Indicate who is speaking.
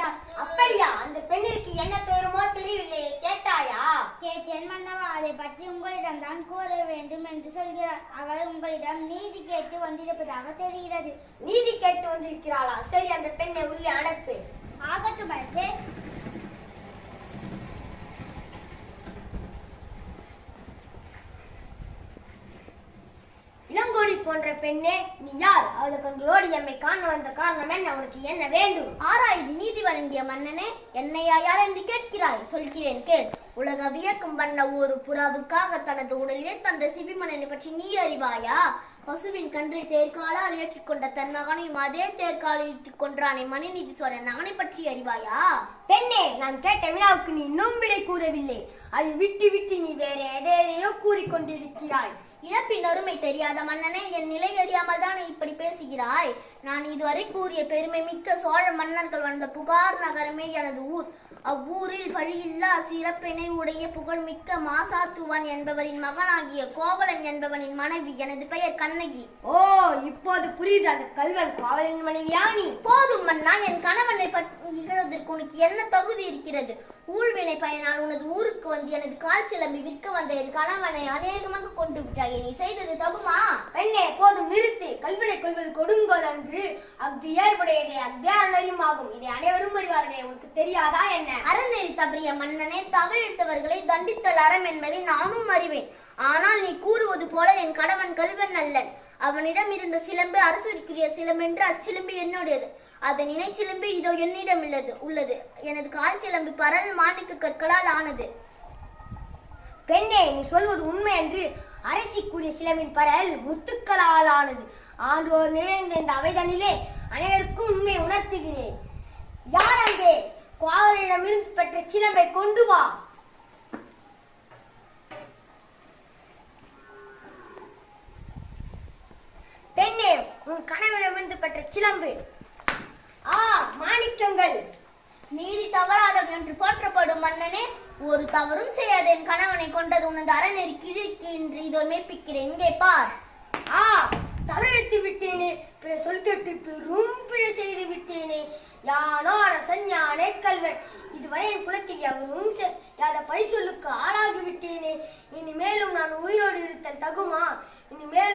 Speaker 1: விட்டார். அப்படியா? அந்த பெண்ணிற்கு என்ன தருமோ தெரியவில்லையே, கேட்டாயா?
Speaker 2: கேட்டேன் மன்னவா. அதை பற்றி உங்களிடம் தான் கூற வேண்டும் என்று சொல்கிறார். அவர் உங்களிடம் நீதி கேட்டு வந்திருப்பதாக தெரிகிறது.
Speaker 1: நீதி கேட்டு வந்திருக்கிறாளா? சரி, அந்த பெண்ணை உள்ளே அனுப்பு.
Speaker 2: ஆகட்டும் அரசே.
Speaker 1: இளங்கோடி போன்ற பெண்ணே, நீ யார்? அவளை கண்களோடு எம்மை காண வந்த காரணம் என்ன? உனக்கு என்ன வேண்டும்?
Speaker 3: ஆராய்ந்து நீதி வழங்கிய மன்னனே, என்னையா யார் என்று கேட்கிறாய்? சொல்கிறேன் கேள். உலக வியக்கும் வண்ண ஒரு புறாவுக்காக தனது உடலிலே தந்த சிபிமன்னனை பற்றி நீ அறிவாயா? பசுவின் கன்றை தேர்காலால் ஏற்றிக்கொண்ட தன் மகனையும் அதே தேர்காலில் ஏற்றிக் கொன்றானே மணிநீதி சோழன், அவனை பற்றி அறிவாயா?
Speaker 1: பெண்ணே, நான் கேட்ட வினாவுக்கு நீ இன்னும் விடை கூறவில்லை. அதை விட்டு விட்டு நீ வேற எதையோ கூறிக்கொண்டிருக்கிறாய்.
Speaker 3: இழப்பின் அருமை தெரியாத மன்னனே, என் நிலை அறியாமல் தானே இப்படி பேசுகிறாய்? நான் இதுவரை கூறிய பெருமை மிக்க சோழ மன்னர்கள் வந்த புகார் நகரமே எனது ஊர். அவ்வூரில் பழியில்லா சிறப்பினை உடைய புகழ்மிக்க மாசாத்துவான் என்பவரின் மகனாகிய கோவலன் என்பவனின் மனைவி. எனது பெயர் கண்ணகி.
Speaker 1: ஓ, இப்போது புரியுது. அந்த கல்வன் கோவலன் மனைவியா நீ?
Speaker 3: போதும் மன்னா, என் கணவனை பற்றி இகழ்வதற்கு உனக்கு என்ன தகுதி இருக்கிறது? ஊழ்வினை பயனால் உனது ஊருக்கு வந்து எனது கால் சிலம்பி விற்க வந்த என் கணவனை அநேகமாக கொண்டு விட்டாய். நீ செய்தது தகுமா?
Speaker 1: பெண்ணே, போதும், நிறுத்து. கல்வனை கொள்வது கொடுங்கோல் அன்று, அஃது ஏற்புடையதே அக்தியாரணையுமாகும். இதை அனைவரும் அறிவார்களே, உனக்கு தெரியாதா என்ன?
Speaker 3: அறநெறி தவறிய மன்னனே, தவறித்தவர்களை தண்டித்தல் அறம் என்பதை நானும் அறிவேன். ஆனால் நீ கூறுவது போல என் கணவன் கல்வன் அல்லன். அவனிடம் இருந்த சிலம்பு அரசருக்குரிய சிலம்பென்று அச்சிலம்பு என்னுடையது. அதன் இணை சிலம்பு இதோ என்னிடம் உள்ளது. எனது கால் சிலம்பு பரல் மாணிக்க கற்களால் ஆனது.
Speaker 1: பெண்ணே, நீ சொல்வது உண்மை என்று. அரசிக்குரிய சிலம்பின் பரல் முத்துக்களால் ஆனது. ஆண்டோர் நிறைந்த இந்த அவைதனிலே அனைவருக்கும் உண்மை உணர்த்துகிறேன். யார் அங்கே? கோவலனிடமிருந்து பெற்ற சிலம்பை கொண்டு வா. பெண்ணே, உன் கணவனிடமிருந்து பெற்ற சிலம்பு. மாணிக்கங்கள்.
Speaker 3: நீதி தவறாதவன் என்று போற்றப்படும் மன்னனே, ஒரு தவறும் செய்யாத என் கணவனை கொண்டது உனது அறநெறி கிழக்கு என்று இதோ மெய்ப்பிக்கிறேன். இங்கே பார்.
Speaker 1: தவறெடுத்து விட்டேனே, பிற சொல் கேட்டு பெரும் பிழை செய்து விட்டேனே. யானோ அரசன், யானே கல்வன். இதுவரை என் குலத்தில் எவரும் யாத பழி சொல்லுக்கு ஆளாகி விட்டேனே. இனிமேலும் நான் உயிரோடு இருத்தல் தகுமா? இனிமேல்